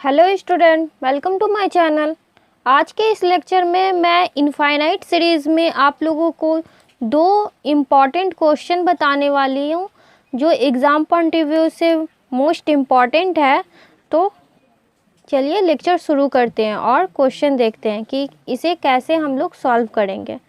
Hello student, welcome to my channel. आज के इस लेक्चर में मैं इनफाइनाइट सीरीज़ में आप लोगों को दो इम्पॉर्टेंट क्वेश्चन बताने वाली हूँ जो एग्ज़ाम पॉइंट ऑफ व्यू से मोस्ट इम्पॉर्टेंट है। तो चलिए लेक्चर शुरू करते हैं और क्वेश्चन देखते हैं कि इसे कैसे हम लोग सॉल्व करेंगे।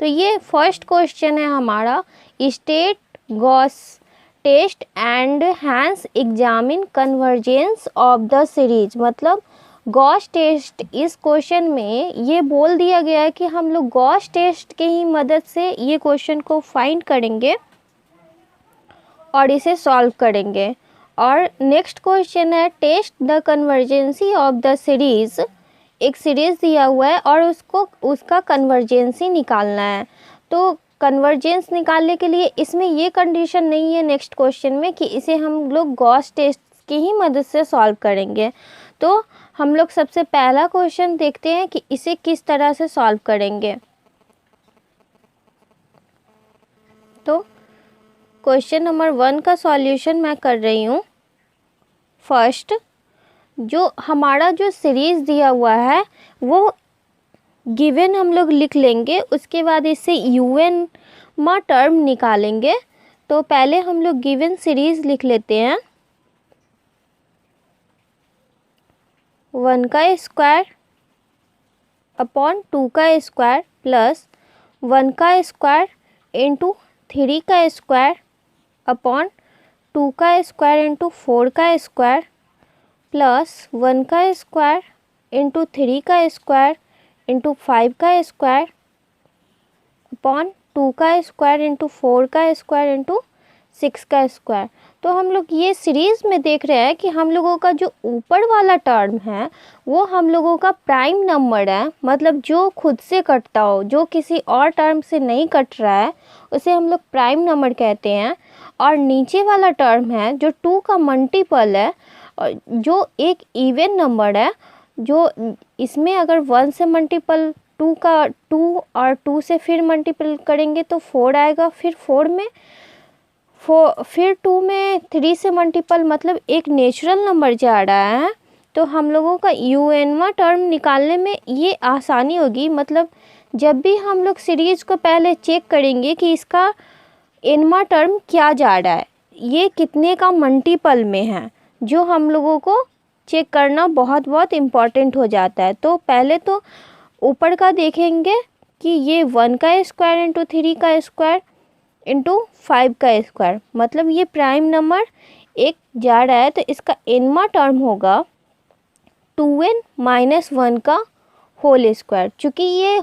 तो ये फर्स्ट क्वेश्चन है हमारा, state Gauss test and hence examine convergence of the series. मतलब गॉस टेस्ट, इस क्वेश्चन में ये बोल दिया गया है कि हम लोग गॉस टेस्ट के ही मदद से ये क्वेश्चन को फाइंड करेंगे और इसे सॉल्व करेंगे। और नेक्स्ट क्वेश्चन है test the convergency of the series. एक सीरीज दिया हुआ है और उसका कन्वर्जेंसी निकालना है। तो कन्वर्जेंस निकालने के लिए इसमें ये कंडीशन नहीं है नेक्स्ट क्वेश्चन में कि इसे हम लोग गॉस टेस्ट की ही मदद से सॉल्व करेंगे। तो हम लोग सबसे पहला क्वेश्चन देखते हैं कि इसे किस तरह से सॉल्व करेंगे। तो क्वेश्चन नंबर 1 का सॉल्यूशन मैं कर रही हूँ। फर्स्ट, जो हमारा जो सीरीज दिया हुआ है वो गिवन हम लोग लिख लेंगे, उसके बाद इससे यूएन में टर्म निकालेंगे। तो पहले हम लोग गिवन सीरीज लिख लेते हैं। 1 का स्क्वायर अपॉन 2 का स्क्वायर प्लस 1 का स्क्वायर इंटू 3 का स्क्वायर अपॉन 2 का स्क्वायर इंटू 4 का स्क्वायर प्लस 1 का स्क्वायर इंटू 3 का स्क्वायर इंटू 5 का स्क्वायर अपॉन 2 का स्क्वायर इंटू 4 का स्क्वायर इंटू 6 का स्क्वायर। तो हम लोग ये सीरीज़ में देख रहे हैं कि हम लोगों का जो ऊपर वाला टर्म है वो हम लोगों का प्राइम नंबर है। मतलब जो खुद से कटता हो, जो किसी और टर्म से नहीं कट रहा है, उसे हम लोग प्राइम नंबर कहते हैं। और नीचे वाला टर्म है जो 2 का मल्टीपल है और जो एक इवन नंबर है, जो इसमें अगर 1 से मल्टीपल 2 का 2 और 2 से फिर मल्टीपल करेंगे तो 4 आएगा। फिर 4 में फिर 2 में 3 से मल्टीपल, मतलब एक नेचुरल नंबर जा रहा है। तो हम लोगों का यूएनवा टर्म निकालने में ये आसानी होगी। मतलब जब भी हम लोग सीरीज को पहले चेक करेंगे कि इसका एनवा टर्म क्या जा रहा है, ये कितने का मल्टीपल में है, जो हम लोगों को चेक करना बहुत इम्पॉर्टेंट हो जाता है। तो पहले तो ऊपर का देखेंगे कि ये 1 का स्क्वायर इंटू 3 का स्क्वायर इंटू 5 का स्क्वायर, मतलब ये प्राइम नंबर एक जा रहा है। तो इसका एनवा टर्म होगा 2n माइनस 1 का होल स्क्वायर। चूँकि ये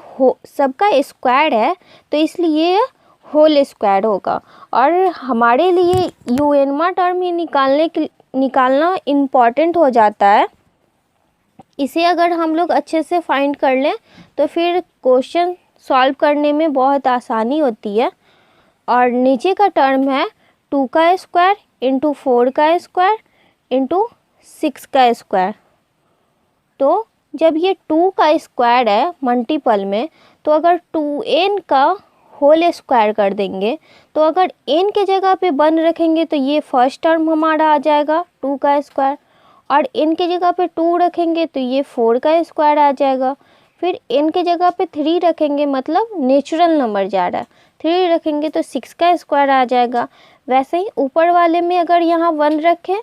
सबका स्क्वायर है तो इसलिए ये होल स्क्वायर होगा। और हमारे लिए यूएनवा टर्म ही निकालना इम्पॉर्टेंट हो जाता है। इसे अगर हम लोग अच्छे से फाइंड कर लें तो फिर क्वेश्चन सॉल्व करने में बहुत आसानी होती है। और नीचे का टर्म है 2 का स्क्वायर इंटू 4 का स्क्वायर इंटू 6 का स्क्वायर। तो जब ये 2 का स्क्वायर है मल्टीपल में, तो अगर 2n का होल स्क्वायर कर देंगे, तो अगर n के जगह पे 1 रखेंगे तो ये फर्स्ट टर्म हमारा आ जाएगा 2 का स्क्वायर। और n के जगह पे 2 रखेंगे तो ये 4 का स्क्वायर आ जाएगा। फिर n के जगह पे 3 रखेंगे, मतलब नेचुरल नंबर जा रहा है, 3 रखेंगे तो 6 का स्क्वायर आ जाएगा। वैसे ही ऊपर वाले में अगर यहाँ 1 रखें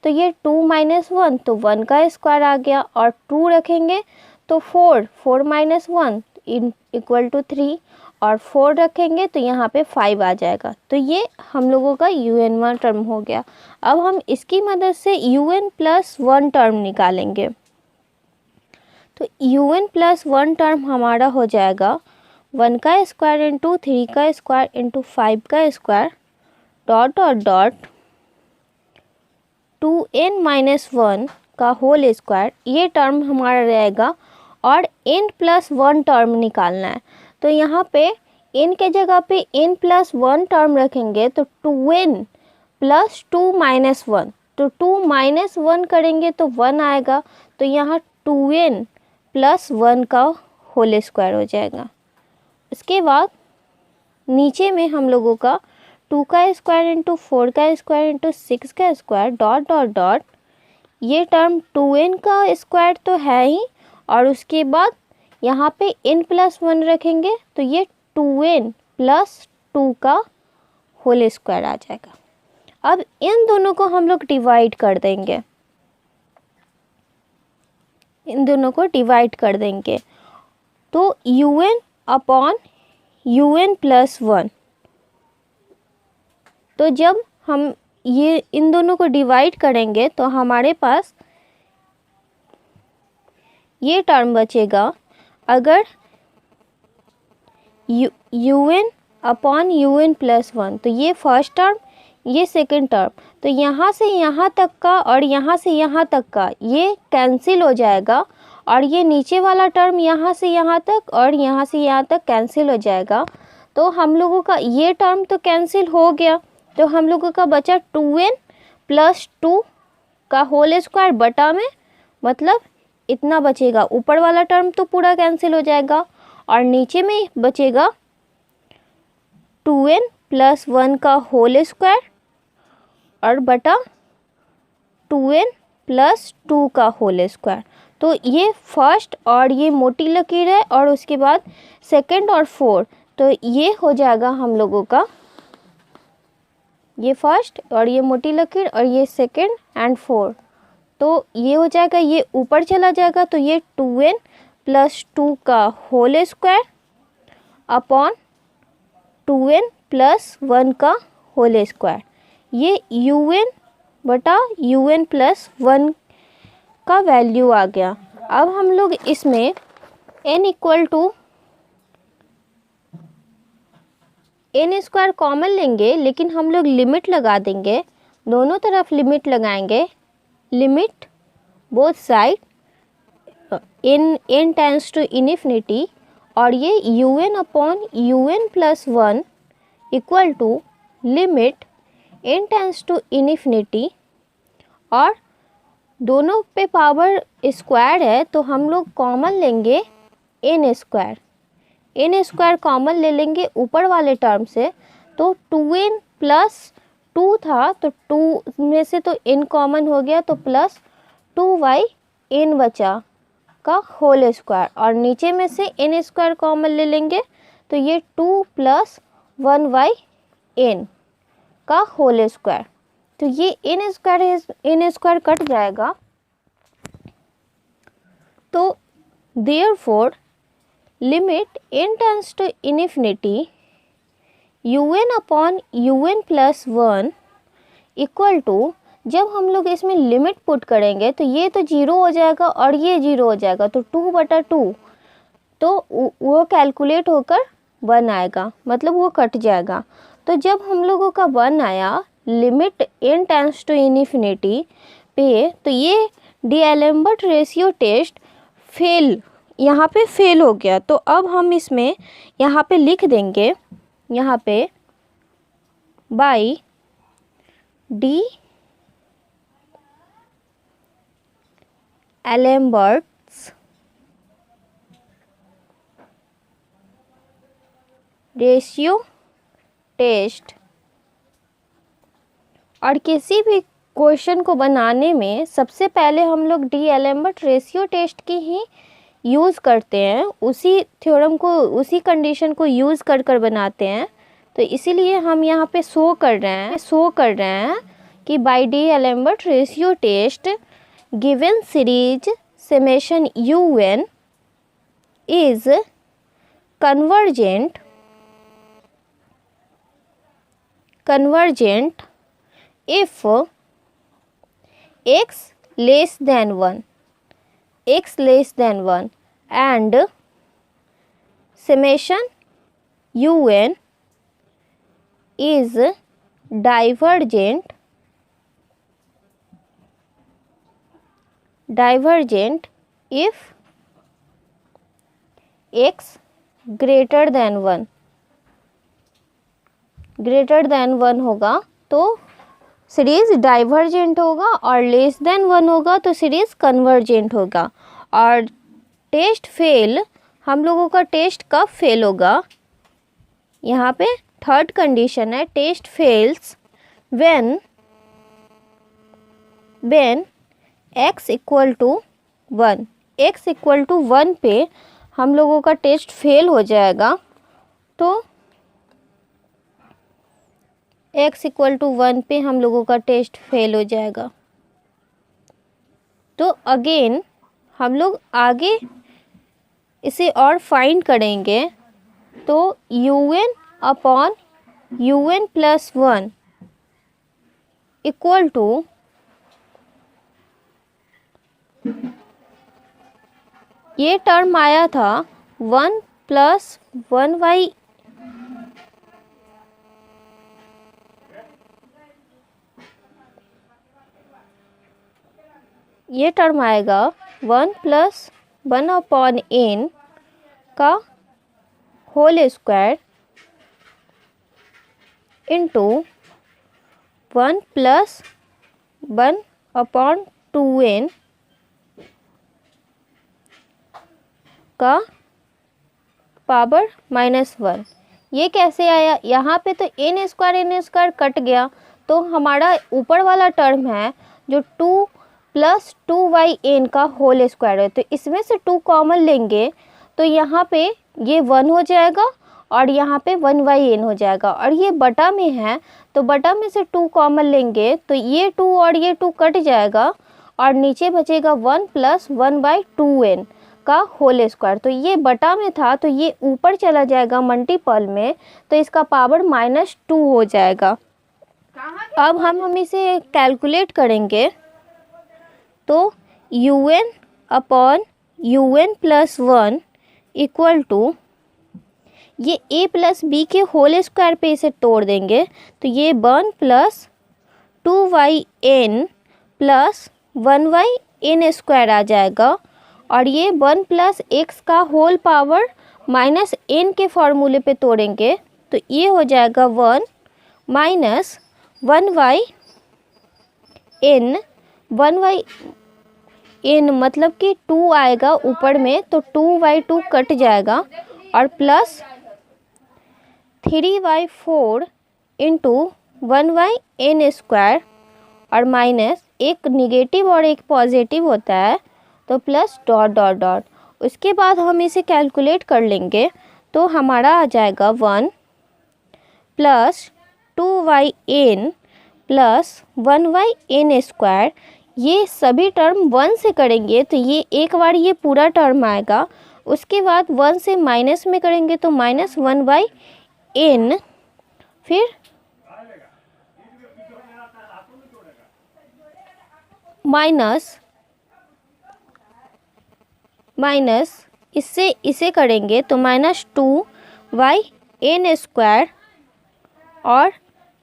तो ये 2 माइनस 1 तो 1 का स्क्वायर आ गया। और 2 रखेंगे तो 4 माइनस 1 इक्वल टू 3, और 4 रखेंगे तो यहाँ पे 5 आ जाएगा। तो ये हम लोगों का un1 टर्म हो गया। अब हम इसकी मदद से un प्लस 1 टर्म निकालेंगे। तो un प्लस 1 टर्म हमारा हो जाएगा 1 का स्क्वायर इंटू 3 का स्क्वायर इंटू 5 का square dot dot dot 2n minus 1 का होल स्क्वायर, ये टर्म हमारा रहेगा। और n प्लस 1 टर्म निकालना है। तो यहाँ पे n के जगह पे n प्लस 1 टर्म रखेंगे तो 2n प्लस 2 माइनस 1, तो 2 माइनस 1 करेंगे तो 1 आएगा। तो यहाँ 2n प्लस 1 का होल स्क्वायर हो जाएगा। इसके बाद नीचे में हम लोगों का 2 का स्क्वायर इंटू 4 का स्क्वायर इंटू 6 का स्क्वायर डॉट डॉट डॉट ये टर्म 2n का स्क्वायर तो है ही, और उसके बाद यहाँ पे n+1 रखेंगे तो ये 2n + 2 का होल स्क्वायर आ जाएगा। अब इन दोनों को हम लोग डिवाइड कर देंगे, इन दोनों को डिवाइड कर देंगे तो un/un+1। तो जब हम ये इन दोनों को डिवाइड करेंगे तो हमारे पास ये टर्म बचेगा। अगर un/un+1 तो ये फर्स्ट टर्म, ये सेकंड टर्म, तो यहाँ से यहाँ तक का और यहाँ से यहाँ तक का ये कैंसिल हो जाएगा, और ये नीचे वाला टर्म यहाँ से यहाँ तक और यहाँ से यहाँ तक कैंसिल हो जाएगा। तो हम लोगों का ये टर्म तो कैंसिल हो गया, तो हम लोगों का बचा 2n + 2 का होल स्क्वायर बटा में, मतलब इतना बचेगा। ऊपर वाला टर्म तो पूरा कैंसिल हो जाएगा और नीचे में बचेगा 2n + 1 का होल स्क्वायर और बटा 2n + 2 का होल स्क्वायर। तो ये फर्स्ट और ये मोटी लकीर है, और उसके बाद सेकंड और फोर्थ, तो ये हो जाएगा हम लोगों का, ये फर्स्ट और ये मोटी लकीर और ये सेकंड एंड फोर्थ, तो ये हो जाएगा, ये ऊपर चला जाएगा, तो ये 2n + 2 का होल स्क्वायर अपॉन 2n + 1 का होल स्क्वायर। ये un/un+1 का वैल्यू आ गया। अब हम लोग इसमें n स्क्वायर कॉमन लेंगे, लेकिन हम लोग लिमिट लगा देंगे, दोनों तरफ लिमिट लगाएंगे, limit both side n tends to infinity, और ये un/un+1 equal to limit n tends to infinity, और दोनों पे पावर स्क्वायर है तो हम लोग कॉमन लेंगे n square, n square common ले लेंगे ऊपर वाले टर्म से, तो 2n + 2 था तो 2 में से तो n कॉमन हो गया, तो प्लस 2n बचा का होल स्क्वायर, और नीचे में से n स्क्वायर कॉमन ले लेंगे तो ये 2 + 1/n का होल स्क्वायर। तो ये n स्क्वायर कट जाएगा, तो therefore limit n tends to infinity un/un+1 equal to, जब हम लोग इसमें लिमिट पुट करेंगे तो ये तो 0 हो जाएगा और ये 0 हो जाएगा, तो 2/2 तो वो कैलकुलेट होकर 1 आएगा, मतलब वो कट जाएगा। तो जब हम लोगों का 1 आया limit n tends to infinity पे, तो ये डी'एलेम्बर्ट रेशियो टेस्ट यहाँ पे फेल हो गया। तो अब हम इसमें यहाँ पे लिख देंगे, यहाँ पे बाई डी'एलेम्बर्ट्स रेशियो टेस्ट। और किसी भी क्वेश्चन को बनाने में सबसे पहले हम लोग डी'एलेम्बर्ट रेशियो टेस्ट की ही यूज़ करते हैं, उसी थ्योरम को, उसी कंडीशन को यूज़ कर कर बनाते हैं। तो इसीलिए हम यहाँ पे शो कर रहे हैं कि by d'Alembert ratio test given series summation un is convergent if x less than 1 and summation un is divergent if x greater than 1 होगा तो सीरीज डाइवर्जेंट होगा, और लेस देन 1 होगा तो सीरीज कन्वर्जेंट होगा। और टेस्ट फेल, हम लोगों का टेस्ट कब फेल होगा, यहाँ पे थर्ड कंडीशन है, test fails when x equal to 1, x equal to 1 पे हम लोगों का टेस्ट फेल हो जाएगा। तो x इक्वल टू 1 पे हम लोगों का टेस्ट फेल हो जाएगा। तो अगेन हम लोग आगे इसे और फाइंड करेंगे। तो un upon un plus 1 equal to ये टर्म आया था 1 प्लस 1y ये टर्म आएगा 1 प्लस 1 अपॉन n का whole square into 1 plus 1 upon 2n का पावर -1। ये कैसे आया? यहाँ पे तो n स्क्वायर कट गया, तो हमारा ऊपर वाला टर्म है जो 2 प्लस 2yn का होल स्क्वायर है। तो इसमें से 2 कॉमन लेंगे तो यहाँ पे ये 1 हो जाएगा और यहाँ पे 1yn हो जाएगा। और ये बटा में है तो बटा में से 2 कॉमन लेंगे तो ये 2 और ये 2 कट जाएगा और नीचे बचेगा 1 प्लस 1/2n का होल स्क्वायर। तो ये बटा में था तो ये ऊपर चला जाएगा मल्टीपल में, तो इसका पावर -2 हो जाएगा। अब हम इसे कैलकुलेट करेंगे। तो un upon un plus 1 equal to ये a प्लस बी के होल स्क्वायर पे इसे तोड़ देंगे तो ये 1 plus 2yn plus 1yn square आ जाएगा। और ये 1 प्लस x का होल पावर -n के फॉर्मूले पे तोड़ेंगे तो ये हो जाएगा 1 माइनस 1/n 1/n मतलब कि 2 आएगा ऊपर में तो 2/2 कट जाएगा और प्लस 3/4 इंटू 1/n स्क्वायर और माइनस एक निगेटिव और एक पॉजिटिव होता है तो प्लस डॉट डॉट डॉट। उसके बाद हम इसे कैलकुलेट कर लेंगे तो हमारा आ जाएगा 1 plus 2yn plus 1/n square. ये सभी टर्म 1 से करेंगे तो ये एक बार ये पूरा टर्म आएगा, उसके बाद 1 से माइनस में करेंगे तो -1/n, फिर माइनस इससे इसे करेंगे तो -2/n स्क्वायर और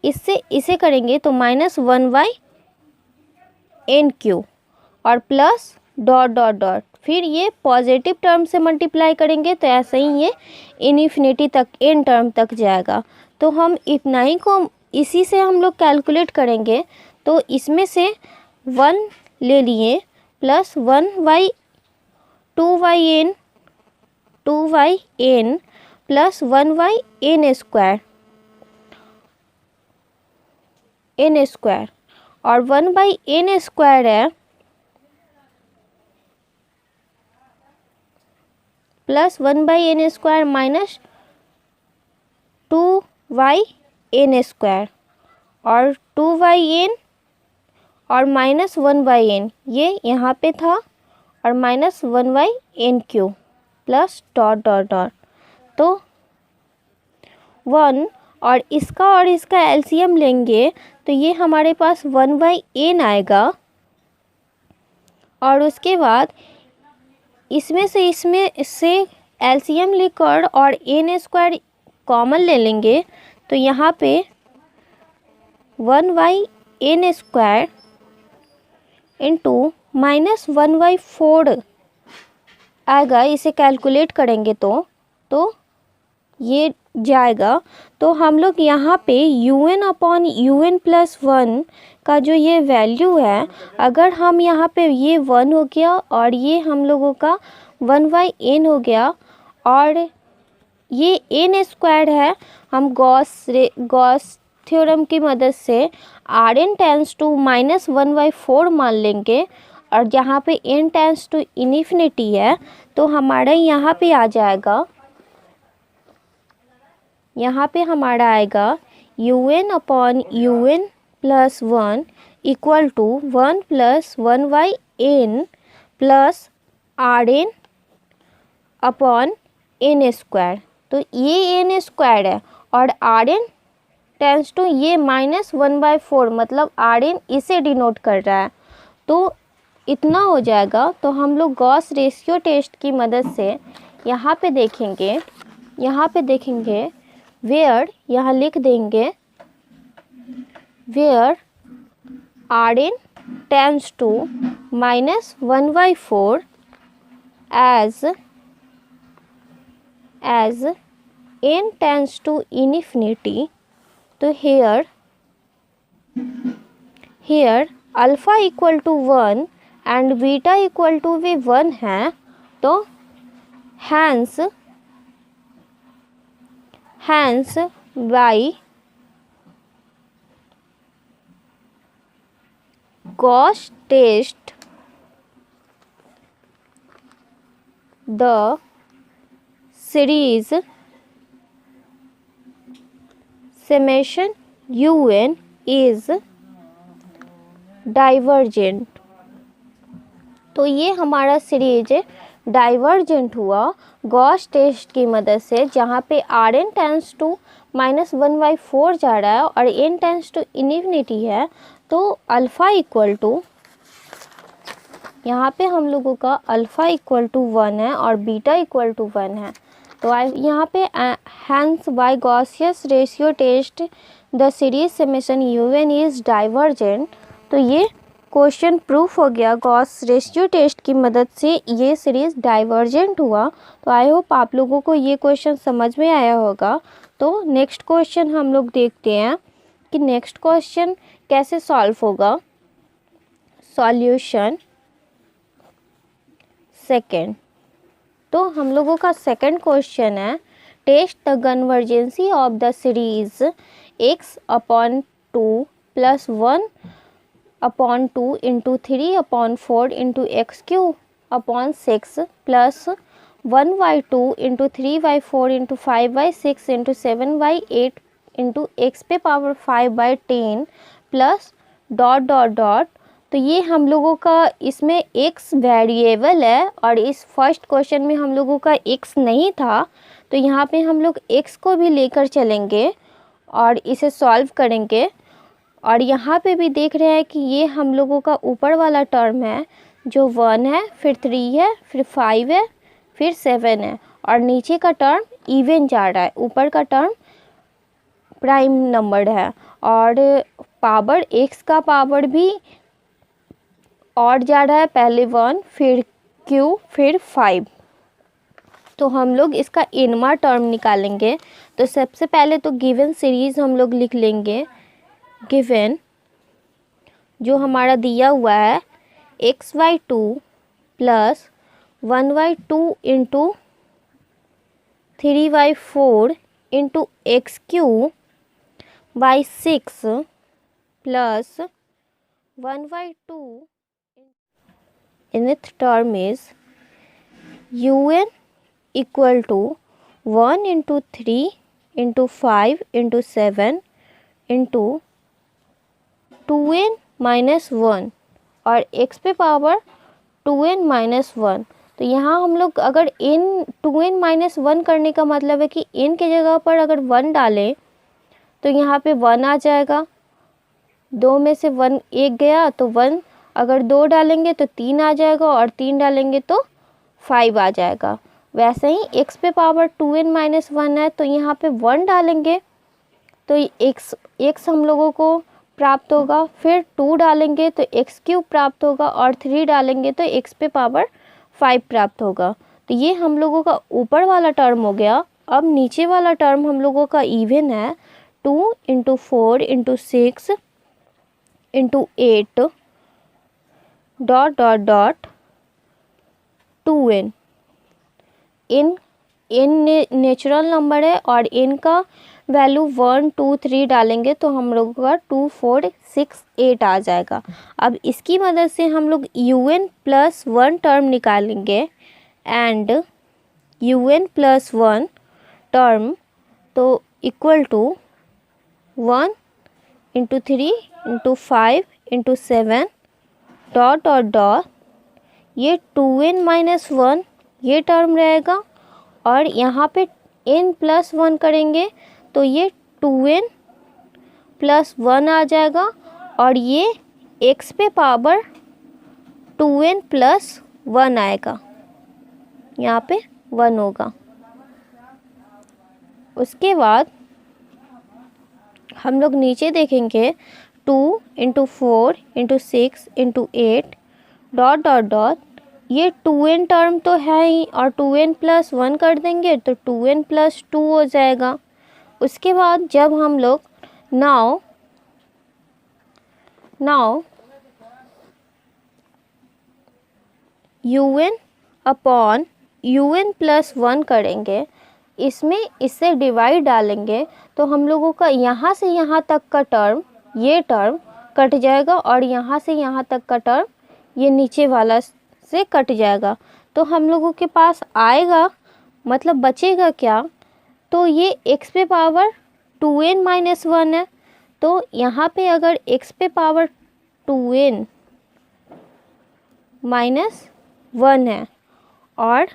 इससे इसे करेंगे तो -1/n³ और प्लस डॉट डॉट डॉट। फिर ये पॉजिटिव टर्म से मल्टीप्लाई करेंगे तो ऐसे ही ये इन्फिनिटी तक n टर्म तक जाएगा। तो हम इतना ही को इसी से हम लोग कैलकुलेट करेंगे। तो इसमें से 1 ले लिए plus 2/n plus 1/n square और 1/n स्क्वायर है plus 1/n square minus 2/n square और 2/n और माइनस 1/n ये यहाँ पे था और minus 1/n³ plus dot dot dot. तो 1 और इसका एलसीएम लेंगे तो ये हमारे पास 1/n आएगा और उसके बाद इसमें से एलसीएम लेकर और n स्क्वायर कॉमन ले लेंगे तो यहाँ पे 1/n स्क्वायर इंटू -1/4 आएगा। इसे कैलकुलेट करेंगे तो ये जाएगा। तो हम लोग यहाँ पे un अपॉन un प्लस 1 का जो ये वैल्यू है, अगर हम यहाँ पे ये 1 हो गया और ये हम लोगों का 1/n हो गया और ये n स्क्वायर है, हम गॉस थ्योरम की मदद से Rn टेंस टू -1/4 मान लेंगे और जहाँ पे n टेंस टू इन्फिनिटी है तो हमारा यहाँ पे आ जाएगा, यहाँ पे हमारा आएगा un upon un plus 1 equal to 1 plus 1/n plus rn upon n square. तो ये n स्क्वायर है और rn टेंस टू ये -1/4 मतलब rn इसे डिनोट कर रहा है। तो इतना हो जाएगा। तो हम लोग गॉस रेशियो टेस्ट की मदद से यहाँ पे देखेंगे वेयर, यहाँ लिख देंगे where rn tends to -1/4 as n tends to infinity. तो here alpha equal to 1 and beta equal to भी 1 है। तो hence by Gauss test the series summation un is divergent. तो ये हमारा सीरीज डाइवर्जेंट हुआ गॉस टेस्ट की मदद से, जहाँ पे rn टेंस टू -1/4 जा रहा है और n टेंस टू इन्फिनिटी है। तो अल्फ़ा इक्वल टू, यहाँ पे हम लोगों का अल्फ़ा इक्वल टू 1 है और बीटा इक्वल टू 1 है। तो यहाँ पे hence by Gauss's ratio test the series summation un is divergent. तो ये क्वेश्चन प्रूफ हो गया, गॉस रेशियो टेस्ट की मदद से ये सीरीज डाइवर्जेंट हुआ। तो आई होप आप लोगों को ये क्वेश्चन समझ में आया होगा। तो नेक्स्ट क्वेश्चन हम लोग देखते हैं कि नेक्स्ट क्वेश्चन कैसे सॉल्व होगा। Solution second. तो हम लोगों का सेकंड क्वेश्चन है test the convergency of the series x/2 plus 1/2 into 3/4 into x³ plus 1/2 into 3/4 into 5/6 into 7/8 into x⁵10 plus ... तो ये हम लोगों का इसमें x वेरिएबल है और इस फर्स्ट क्वेश्चन में हम लोगों का x नहीं था। तो यहाँ पे हम लोग x को भी लेकर चलेंगे और इसे सॉल्व करेंगे। और यहाँ पे भी देख रहे हैं कि ये हम लोगों का ऊपर वाला टर्म है जो 1 है, फिर 3 है, फिर 5 है, फिर 7 है और नीचे का टर्म इवन जा रहा है, ऊपर का टर्म प्राइम नंबर है और पावर x का पावर भी और जा रहा है, पहले 1 फिर q फिर 5। तो हम लोग इसका इनमा टर्म निकालेंगे। तो सबसे पहले तो गिवन सीरीज हम लोग लिख लेंगे। गिवन जो हमारा दिया हुआ है x/2 plus 1/2 into 3/4 into x³ 6 plus 1/2 nth term is un equal to 1 into 3 into 5 into 7 into 2n minus 1 और x पे पावर 2n minus 1। तो यहाँ हम लोग अगर n 2n minus 1 करने का मतलब है कि n के जगह पर अगर 1 डालें तो यहाँ पे 1 आ जाएगा, 2 में से 1 एक गया तो 1, अगर 2 डालेंगे तो 3 आ जाएगा और 3 डालेंगे तो 5 आ जाएगा। वैसे ही x पे पावर 2n minus 1 है तो यहाँ पे 1 डालेंगे तो x हम लोगों को प्राप्त होगा, फिर 2 डालेंगे तो x³ प्राप्त होगा और 3 डालेंगे तो x पे पावर 5 प्राप्त होगा। तो ये हम लोगों का ऊपर वाला टर्म हो गया। अब नीचे वाला टर्म हम लोगों का इवन है 2 into 4 into 6 into 8 ... 2n। n natural number है और n का वैल्यू 1 2 3 डालेंगे तो हम लोगों का 2 4 6 8 आ जाएगा। अब इसकी मदद से हम लोग un+1 टर्म निकालेंगे एंड un+1 टर्म तो equal to 1 × 3 × 5 × 7 dot dot dot ये 2n-1 ये टर्म रहेगा और यहाँ पे n+1 करेंगे तो ये 2n+1 आ जाएगा और ये x पे पावर 2n+1 आएगा, यहाँ पे 1 होगा। उसके बाद हम लोग नीचे देखेंगे 2 × 4 × 6 × 8 डॉट डॉट डॉट ये 2n टर्म तो है ही और 2n+1 कर देंगे तो 2n+2 हो जाएगा। उसके बाद जब हम लोग नाउ un+1 करेंगे, इसमें इससे डिवाइड डालेंगे तो हम लोगों का यहाँ से यहाँ तक का टर्म ये टर्म कट जाएगा और यहाँ से यहाँ तक का टर्म ये नीचे वाला से कट जाएगा। तो हम लोगों के पास आएगा मतलब बचेगा क्या, तो ये x पे पावर 2n-1 है तो यहाँ पे अगर x पे पावर 2n-1 है और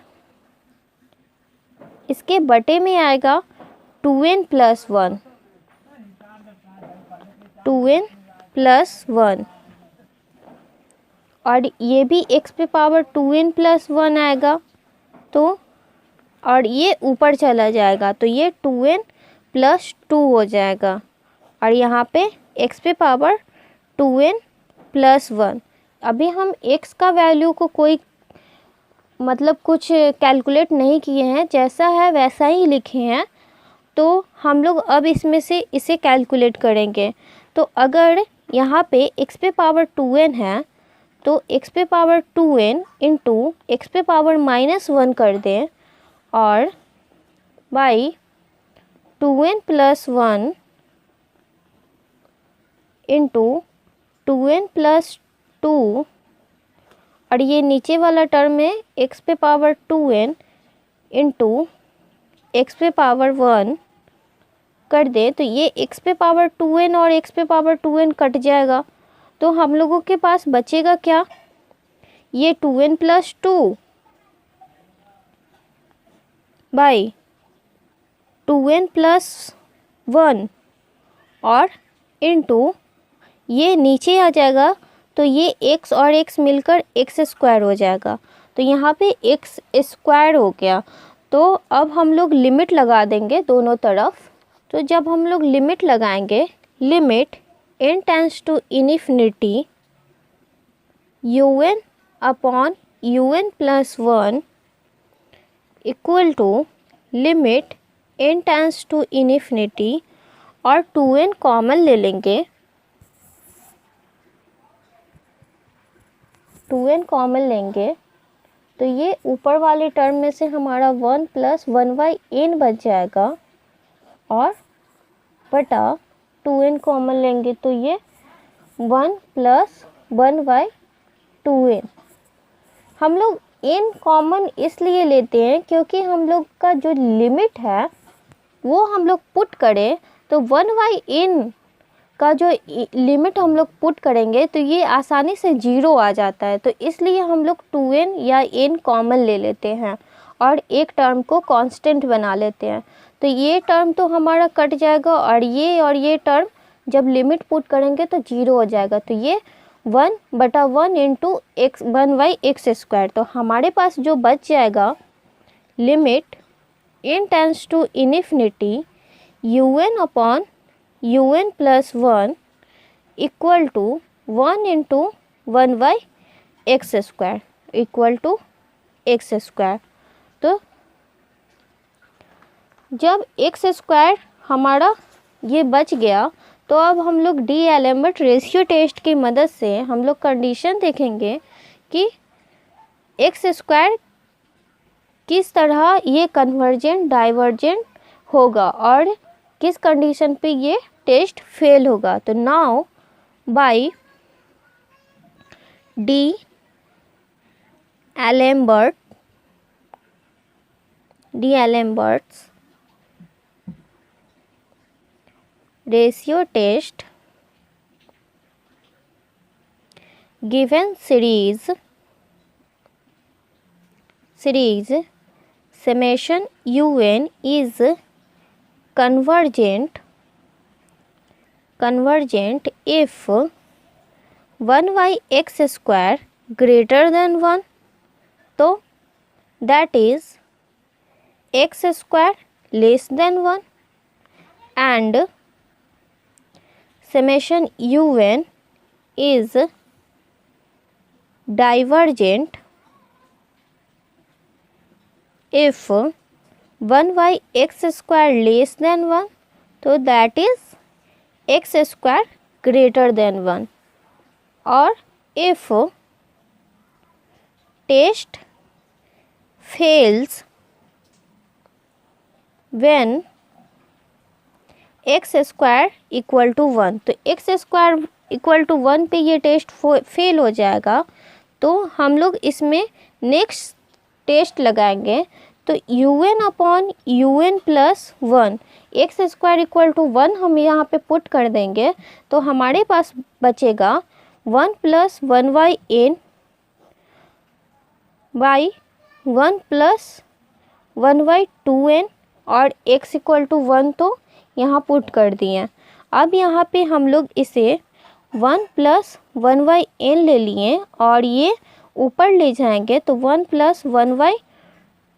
इसके बटे में आएगा 2n+1 और ये भी x पे पावर 2n+1 आएगा तो और ये ऊपर चला जाएगा तो ये 2n+2 हो जाएगा और यहाँ पे x पे पावर 2n+1। अभी हम x का वैल्यू को कोई मतलब कुछ कैलकुलेट नहीं किए हैं, जैसा है वैसा ही लिखे हैं। तो हम लोग अब इसमें से इसे कैलकुलेट करेंगे। तो अगर यहाँ पे x पे पावर 2n है तो x पे पावर 2n इंटू x पे पावर -1 कर दें और बाई 2n+1 इंटू 2n+2 और ये नीचे वाला टर्म है x पे पावर 2n इंटू x पे पावर 1 कर दें तो ये x पे पावर 2n और x पे पावर 2n कट जाएगा तो हम लोगों के पास बचेगा क्या, ये 2n+2 बाई 2n+1 और इंटू ये नीचे आ जाएगा तो ये x और x मिलकर x² हो जाएगा तो यहाँ पे x² हो गया। तो अब हम लोग लिमिट लगा देंगे दोनों तरफ। तो जब हम लोग लिमिट लगाएंगे, limit n tends to infinity un/un+1 equal to limit n tends to infinity और 2n कॉमन ले लेंगे, 2n कॉमन लेंगे तो ये ऊपर वाले टर्म में से हमारा 1 + 1/n बच जाएगा और बटा 2n कॉमन लेंगे तो ये 1 + 1/2n। हम लोग n कॉमन इसलिए लेते हैं क्योंकि हम लोग का जो लिमिट है वो हम लोग पुट करें तो 1/n का जो लिमिट हम लोग पुट करेंगे तो ये आसानी से 0 आ जाता है। तो इसलिए हम लोग 2n या n कॉमन ले लेते हैं और एक टर्म को कांस्टेंट बना लेते हैं। तो ये टर्म तो हमारा कट जाएगा और ये टर्म जब लिमिट पुट करेंगे तो 0 हो जाएगा। तो ये 1/1 इंटू 1/x²। तो हमारे पास जो बच जाएगा limit n tends to infinity un/un+1 equal to 1 into 1/x² equal to x²। तो जब x² हमारा ये बच गया तो अब हम लोग डी-एलेम्बर्ट रेशियो टेस्ट की मदद से हम लोग कंडीशन देखेंगे कि x² किस तरह ये कन्वर्जेंट डाइवर्जेंट होगा और किस कंडीशन पे ये टेस्ट फेल होगा। तो now by d'Alembert's ratio test given series summation un is convergent if 1 by x square greater than 1, तो that is x square less than 1, and summation un is divergent if 1 by x square less than 1, तो that is x square greater than 1, और if test fails when x square equal to 1, तो x square equal to 1 पे ये test fail हो जाएगा। तो हम लोग इसमें नेक्स्ट टेस्ट लगाएंगे। तो un upon un plus 1 x square equal to 1 हम यहाँ पे पुट कर देंगे। तो हमारे पास बचेगा 1 plus 1 by n by 1 plus 1 by 2n, और x इक्वल टू 1 तो यहाँ पुट कर दिए। अब यहाँ पे हम लोग इसे 1 प्लस 1 बाई एन ले लिए और ये ऊपर ले जाएंगे, तो 1 प्लस 1 बाई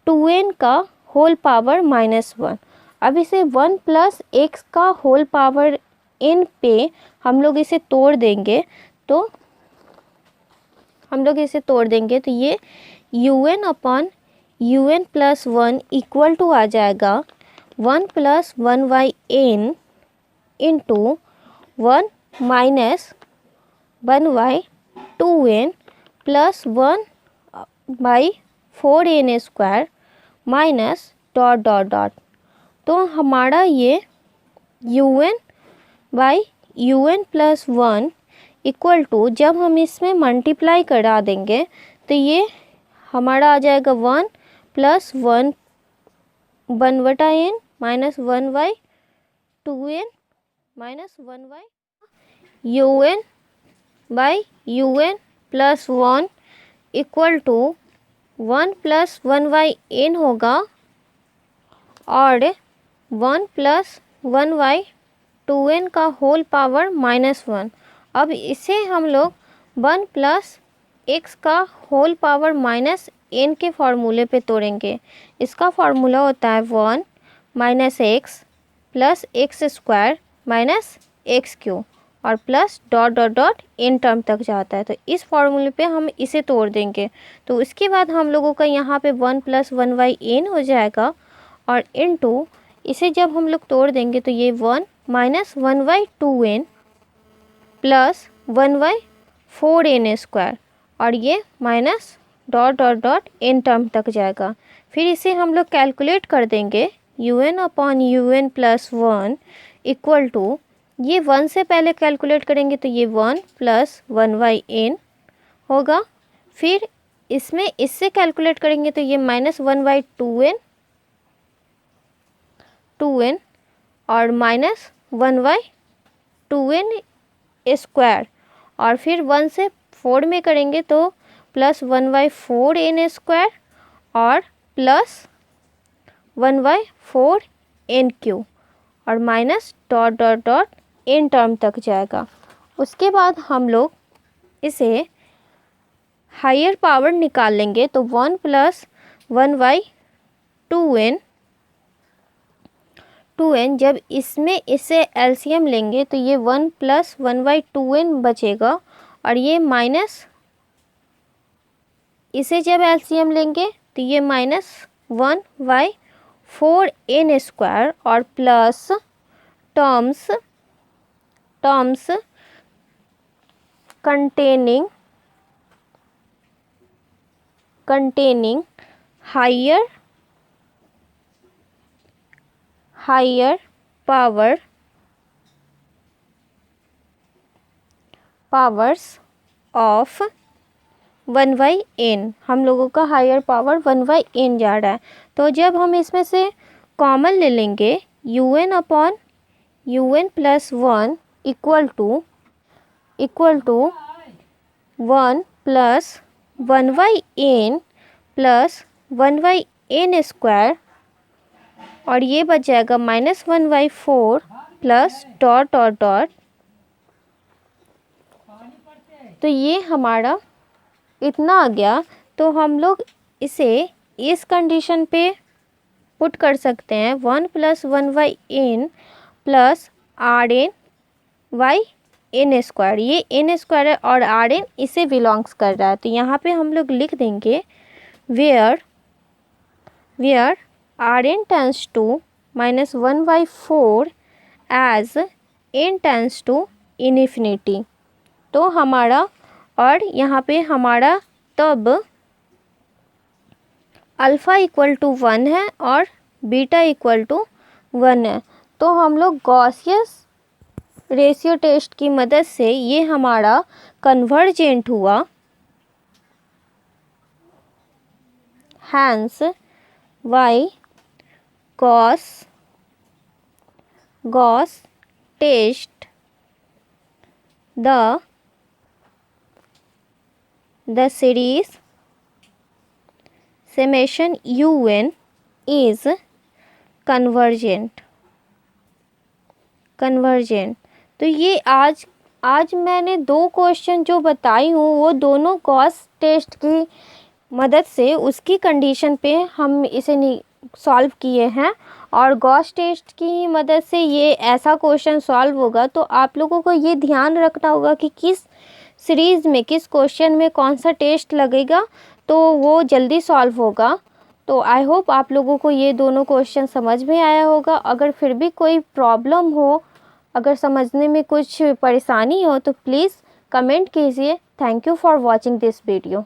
2n का होल पावर -1। अब इसे 1 प्लस x का होल पावर n पे हम लोग इसे तोड़ देंगे। तो ये un upon un plus 1 equal to आ जाएगा 1 plus 1 by n into 1 minus 1 by 2n plus 1 by 4n square minus dot dot dot. तो हमारा ये un by un plus 1 equal to, जब हम इसमें मल्टीप्लाई करा देंगे तो ये हमारा आ जाएगा 1 प्लस 1 बटा n minus 1 by 2n minus 1 by un by un plus 1 equal to 1 plus 1 by n होगा और 1 प्लस 1 बाई 2n का होल पावर -1। अब इसे हम लोग 1 प्लस x का होल पावर -n के फार्मूले पे तोड़ेंगे। इसका फार्मूला होता है 1 minus x plus x square minus x cube और plus dot dot dot n term तक जाता है। तो इस फार्मूले पे हम इसे तोड़ देंगे। तो उसके बाद हम लोगों का यहाँ पे 1 प्लस 1 बाई n हो जाएगा और इनटू इसे जब हम लोग तोड़ देंगे तो ये 1 minus 1 by 2n plus 1 by 4n square और ये minus dot dot dot n term तक जाएगा। फिर इसे हम लोग कैलकुलेट कर देंगे un upon un plus 1 equal to, ये 1 से पहले कैलकुलेट करेंगे तो ये 1 प्लस 1 बाई n होगा। फिर इसमें इससे कैलकुलेट करेंगे तो ये माइनस 1 बाई 2n और माइनस 1 बाई 2n स्क्वायर और फिर 1 से 4 में करेंगे तो प्लस 1 बाई 4n स्क्वायर और प्लस 1 बाई 4n क्यू और minus dot dot dot n term तक जाएगा। उसके बाद हम लोग इसे हायर पावर निकाल लेंगे तो 1 प्लस 1 बाई 2n जब इसमें इसे एलसीएम लेंगे तो ये 1 प्लस 1 बाई 2n बचेगा और ये माइनस, इसे जब एलसीएम लेंगे तो ये माइनस 1 बाई 4n स्क्वायर और plus terms containing higher powers of 1/n, हम लोगों का हायर पावर 1/n जा रहा है। तो जब हम इसमें से कॉमन ले लेंगे un upon un plus 1 equal to 1 plus 1/n plus 1/n square, और ये बच जाएगा -1/4 प्लस डॉट डॉट डॉट। तो ये हमारा इतना आ गया। तो हम लोग इसे इस कंडीशन पे पुट कर सकते हैं 1 plus 1/n plus Rn/n square. ये n स्क्वायर है और Rn इसे बिलोंग्स कर रहा है। तो यहाँ पे हम लोग लिख देंगे where Rn tends to -1/4 as n tends to infinity. तो हमारा, और यहाँ पे हमारा तब अल्फ़ा इक्वल टू 1 है और बीटा इक्वल टू 1 है। तो हम लोग गॉसियस रेशियो टेस्ट की मदद से ये हमारा कन्वर्जेंट हुआ। Hence by Gauss test the series summation un is convergent। तो ये आज मैंने 2 क्वेश्चन जो बताई हूँ वो दोनों गॉस टेस्ट की मदद से उसकी कंडीशन पे हम इसे सॉल्व किए हैं, और गॉस टेस्ट की मदद से ये ऐसा क्वेश्चन सॉल्व होगा। तो आप लोगों को ये ध्यान रखना होगा कि किस सीरीज़ में किस क्वेश्चन में कौन सा टेस्ट लगेगा, तो वो जल्दी सॉल्व होगा। तो आई होप आप लोगों को ये दोनों क्वेश्चन समझ में आया होगा। अगर फिर भी कोई प्रॉब्लम हो, अगर समझने में कुछ परेशानी हो तो प्लीज़ कमेंट कीजिए। Thank you for watching this video.